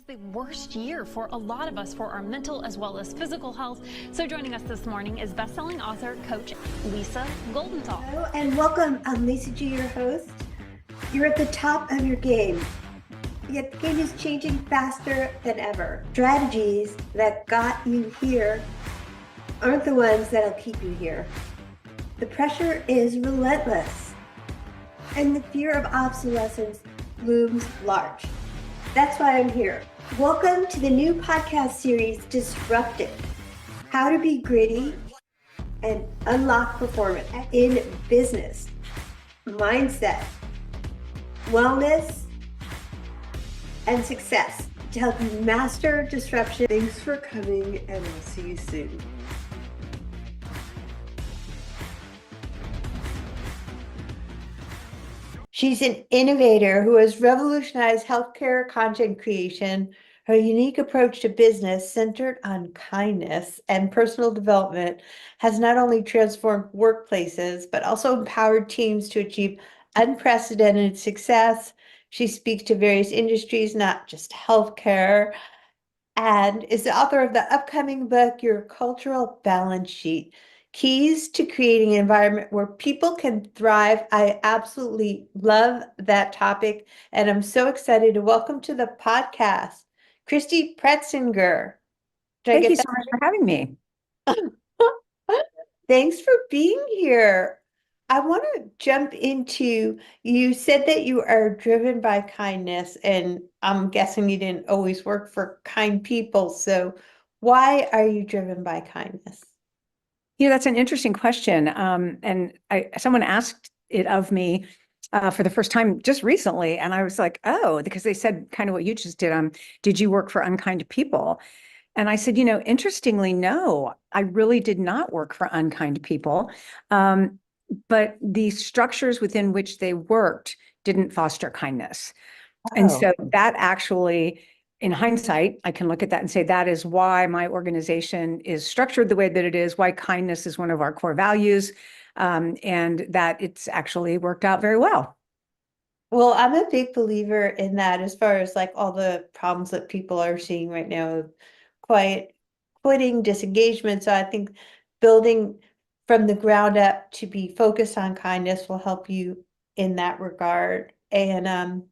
The worst year for a lot of us for our mental as well as physical health. So joining us this morning is best-selling author, coach Lisa Goldenthal. Hello and welcome. I'm Lisa G, your host. You're at the top of your game, yet the game is changing faster than ever. Strategies that got you here aren't the ones that'll keep you here. The pressure is relentless, and the fear of obsolescence looms large. That's why I'm here. Welcome to the new podcast series, Disruptive: How to Be Gritty and Unlock Performance in Business, Mindset, Wellness, and Success to help you master disruption. Thanks for coming, and I'll see you soon. She's an innovator who has revolutionized healthcare content creation. Her unique approach to business, centered on kindness and personal development, has not only transformed workplaces, but also empowered teams to achieve unprecedented success. She speaks to various industries, not just healthcare, and is the author of the upcoming book, Your Cultural Balance Sheet: Keys to Creating an Environment Where People Can Thrive. I absolutely love that topic, and I'm so excited to welcome to the podcast Christy Pretzinger. Thank you so much for having me. Thanks for being here. I want to jump into, you said that you are driven by kindness, and I'm guessing you didn't always work for kind people. So why are you driven by kindness? That's an interesting question. And someone asked it of me for the first time just recently. And I was like, oh, because they said kind of what you just did you work for unkind people? And I said, interestingly, no, I really did not work for unkind people. But the structures within which they worked didn't foster kindness. And so that actually, in hindsight, I can look at that and say, that is why my organization is structured the way that it is, why kindness is one of our core values, and that it's actually worked out very well. Well, I'm a big believer in that, as far as like all the problems that people are seeing right now, quitting, disengagement. So I think building from the ground up to be focused on kindness will help you in that regard. And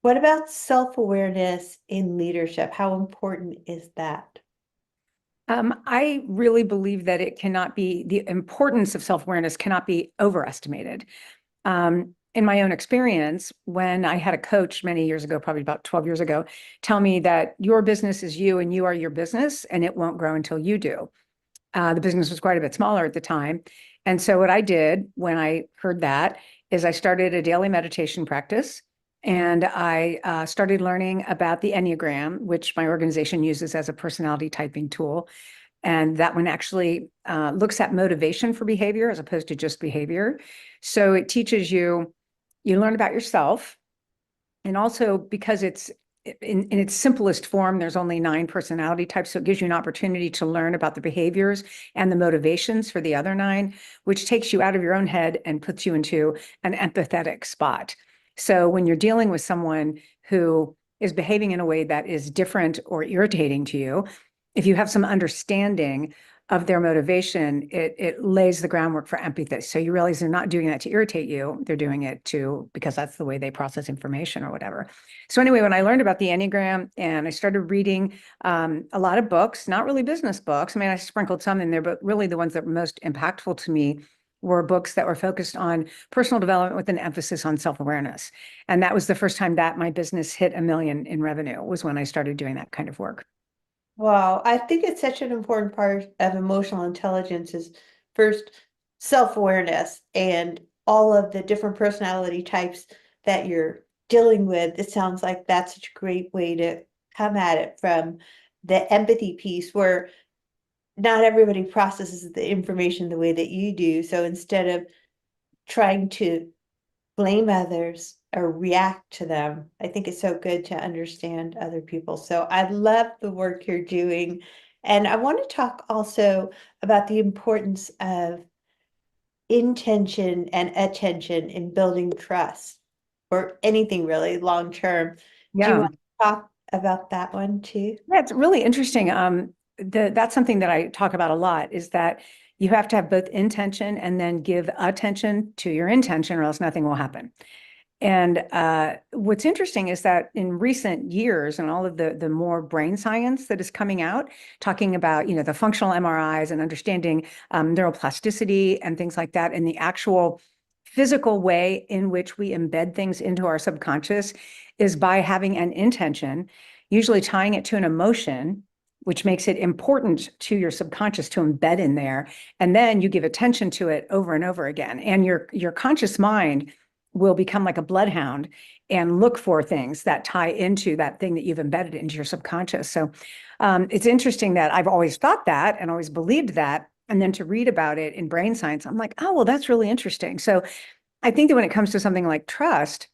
what about self-awareness in leadership? How important is that? I really believe that the importance of self-awareness cannot be overestimated. In my own experience, when I had a coach many years ago, probably about 12 years ago, tell me that your business is you and you are your business, and it won't grow until you do. The business was quite a bit smaller at the time. And so what I did when I heard that is I started a daily meditation practice. And I started learning about the Enneagram, which my organization uses as a personality typing tool. And that one actually looks at motivation for behavior as opposed to just behavior. So it teaches you learn about yourself. And also, because it's in its simplest form, there's only 9 personality types. So it gives you an opportunity to learn about the behaviors and the motivations for the other 9, which takes you out of your own head and puts you into an empathetic spot. So when you're dealing with someone who is behaving in a way that is different or irritating to you, if you have some understanding of their motivation, it lays the groundwork for empathy. So you realize they're not doing that to irritate you. They're doing it because that's the way they process information or whatever. So anyway, when I learned about the Enneagram and I started reading a lot of books, not really business books. I mean, I sprinkled some in there, but really the ones that were most impactful to me were books that were focused on personal development with an emphasis on self-awareness. And that was the first time that my business hit $1 million in revenue, was when I started doing that kind of work. Wow, I think it's such an important part of emotional intelligence is first self-awareness and all of the different personality types that you're dealing with. It sounds like that's such a great way to come at it from the empathy piece, where not everybody processes the information the way that you do. So instead of trying to blame others or react to them, I think it's so good to understand other people. So I love the work you're doing. And I want to talk also about the importance of intention and attention in building trust, or anything really long term. Do you want to talk about that one too? Yeah, it's really interesting. That's something that I talk about a lot is that you have to have both intention and then give attention to your intention, or else nothing will happen. And what's interesting is that in recent years and all of the more brain science that is coming out, talking about, the functional MRIs and understanding neuroplasticity and things like that, and the actual physical way in which we embed things into our subconscious is by having an intention, usually tying it to an emotion, which makes it important to your subconscious to embed in there. And then you give attention to it over and over again. And your conscious mind will become like a bloodhound and look for things that tie into that thing that you've embedded into your subconscious. So it's interesting that I've always thought that and always believed that. And then to read about it in brain science, I'm like, oh, well, that's really interesting. So I think that when it comes to something like trust,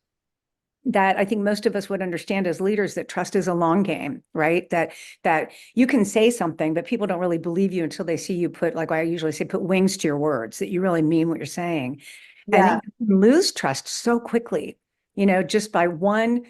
that I think most of us would understand as leaders that trust is a long game, right? That you can say something, but people don't really believe you until they see you put, like I usually say, put wings to your words, that you really mean what you're saying. Yeah. And you can lose trust so quickly, just by one,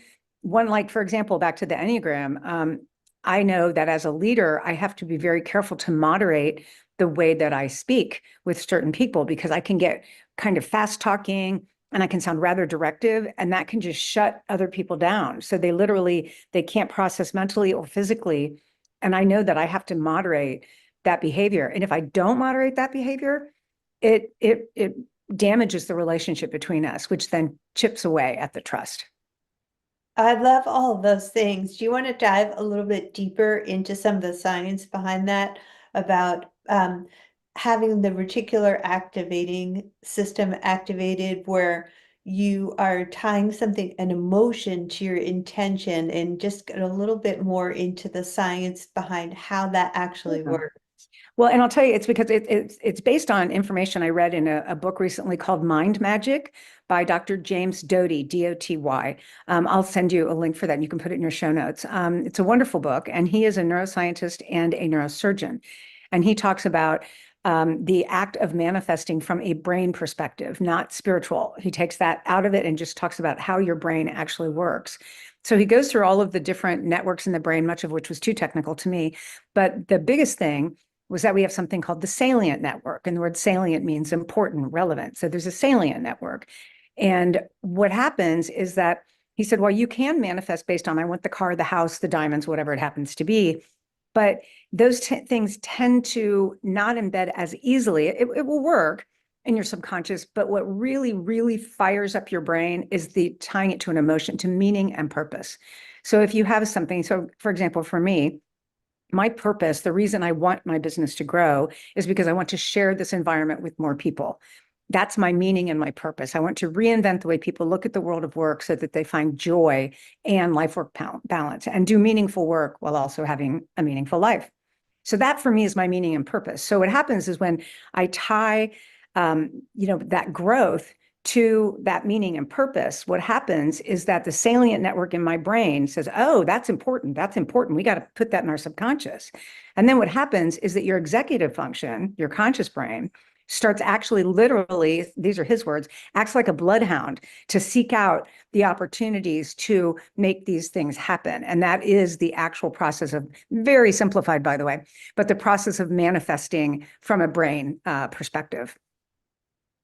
like, for example, back to the Enneagram, I know that as a leader, I have to be very careful to moderate the way that I speak with certain people, because I can get kind of fast talking and I can sound rather directive, and that can just shut other people down. So they can't process mentally or physically. And I know that I have to moderate that behavior. And if I don't moderate that behavior, it damages the relationship between us, which then chips away at the trust. I love all of those things. Do you want to dive a little bit deeper into some of the science behind that about having the reticular activating system activated, where you are tying something, an emotion, to your intention, and just get a little bit more into the science behind how that actually works? Well, and I'll tell you, it's because it's based on information I read in a book recently called Mind Magic by Dr. James Doty, D-O-T-Y. I'll send you a link for that, and you can put it in your show notes. It's a wonderful book, and he is a neuroscientist and a neurosurgeon. And he talks about the act of manifesting from a brain perspective, not spiritual. He takes that out of it and just talks about how your brain actually works. So he goes through all of the different networks in the brain, much of which was too technical to me. But the biggest thing was that we have something called the salient network. And the word salient means important, relevant. So there's a salient network. And what happens is that he said, well, you can manifest based on, I want the car, the house, the diamonds, whatever it happens to be. But those things tend to not embed as easily. It will work in your subconscious, but what really, really fires up your brain is the tying it to an emotion, to meaning and purpose. So if you have something, so for example, for me, my purpose, the reason I want my business to grow is because I want to share this environment with more people. That's my meaning and my purpose. I want to reinvent the way people look at the world of work so that they find joy and life-work balance and do meaningful work while also having a meaningful life. So that for me is my meaning and purpose. So what happens is when I tie, that growth to that meaning and purpose, what happens is that the salient network in my brain says, oh, that's important. That's important. We got to put that in our subconscious. And then what happens is that your executive function, your conscious brain, starts actually literally, these are his words, acts like a bloodhound to seek out the opportunities to make these things happen. And that is the actual process of, very simplified, by the way, but the process of manifesting from a brain perspective.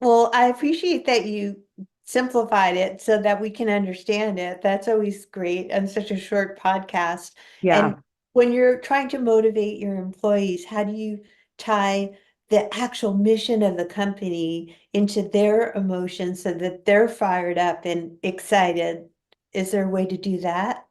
Well, I appreciate that you simplified it so that we can understand it. That's always great on such a short podcast. Yeah. And when you're trying to motivate your employees, how do you tie the actual mission of the company into their emotions so that they're fired up and excited? Is there a way to do that?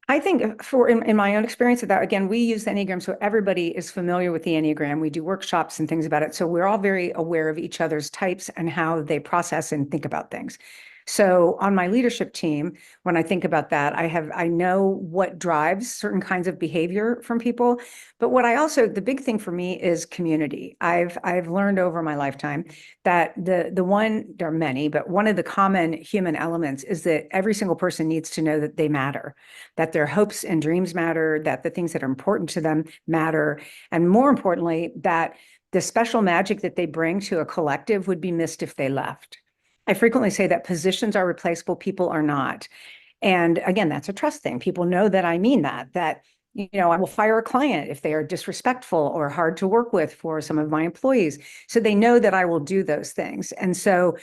I think in my own experience of that, again, we use the Enneagram, so everybody is familiar with the Enneagram. We do workshops and things about it. So we're all very aware of each other's types and how they process and think about things. So on my leadership team, when I think about that, I know what drives certain kinds of behavior from people. But what the big thing for me is community. I've learned over my lifetime that there are many, but one of the common human elements is that every single person needs to know that they matter, that their hopes and dreams matter, that the things that are important to them matter. And more importantly, that the special magic that they bring to a collective would be missed if they left. I frequently say that positions are replaceable, people are not. And again, that's a trust thing. People know that I mean that, I will fire a client if they are disrespectful or hard to work with for some of my employees. So they know that I will do those things. And so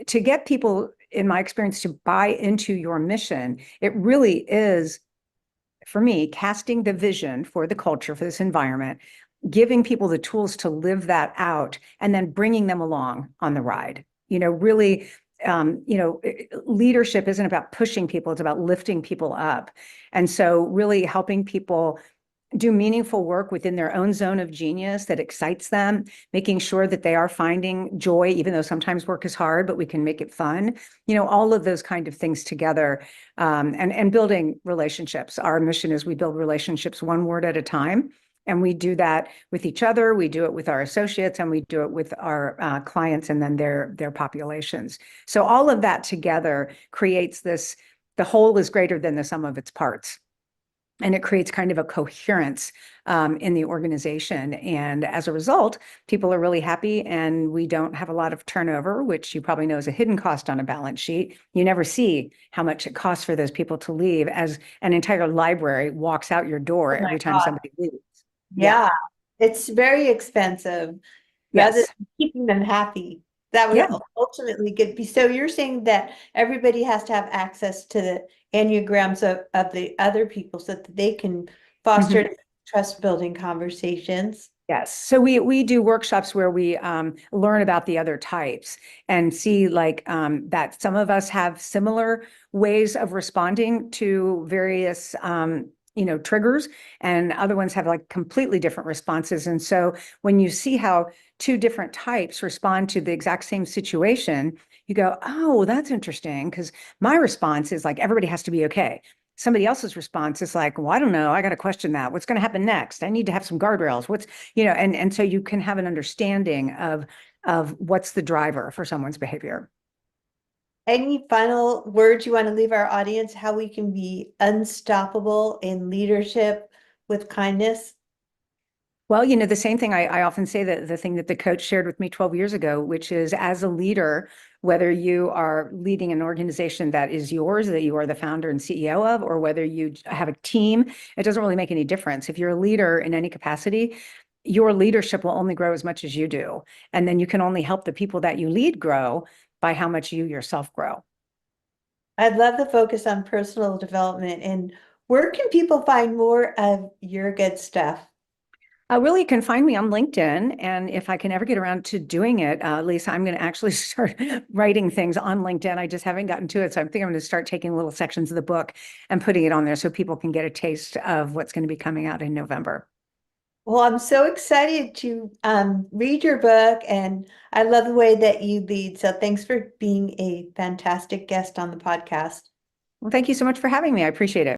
to get people, in my experience, to buy into your mission, it really is, for me, casting the vision for the culture, for this environment, giving people the tools to live that out, and then bringing them along on the ride. Really, leadership isn't about pushing people, it's about lifting people up. And so really helping people do meaningful work within their own zone of genius that excites them, making sure that they are finding joy, even though sometimes work is hard, but we can make it fun. All of those kind of things together, and building relationships. Our mission is we build relationships one word at a time. And we do that with each other, we do it with our associates, and we do it with our clients and then their populations. So all of that together creates this, the whole is greater than the sum of its parts. And it creates kind of a coherence in the organization. And as a result, people are really happy, and we don't have a lot of turnover, which you probably know is a hidden cost on a balance sheet. You never see how much it costs for those people to leave, as an entire library walks out your door every time somebody leaves. Yeah, it's very expensive rather Yes. than keeping them happy. That would ultimately be. So you're saying that everybody has to have access to the enneagrams of the other people so that they can foster trust building conversations. Yes. So we do workshops where we learn about the other types and see that some of us have similar ways of responding to various triggers, and other ones have completely different responses. And so when you see how two different types respond to the exact same situation, you go, oh, that's interesting, because my response is everybody has to be okay. Somebody else's response is well, I don't know, I got to question that. What's going to happen next? I need to have some guardrails. And so you can have an understanding of what's the driver for someone's behavior. Any final words you want to leave our audience, how we can be unstoppable in leadership with kindness? Well, the same thing I often say, that the thing that the coach shared with me 12 years ago, which is, as a leader, whether you are leading an organization that is yours, that you are the founder and CEO of, or whether you have a team, it doesn't really make any difference. If you're a leader in any capacity, your leadership will only grow as much as you do. And then you can only help the people that you lead grow by how much you yourself grow. I'd love the focus on personal development. And where can people find more of your good stuff? Really, you can find me on LinkedIn. And if I can ever get around to doing it, Lisa, I'm going to actually start writing things on LinkedIn. I just haven't gotten to it. So I think I'm going to start taking little sections of the book and putting it on there so people can get a taste of what's going to be coming out in November. Well, I'm so excited to read your book, and I love the way that you lead. So thanks for being a fantastic guest on the podcast. Well, thank you so much for having me. I appreciate it.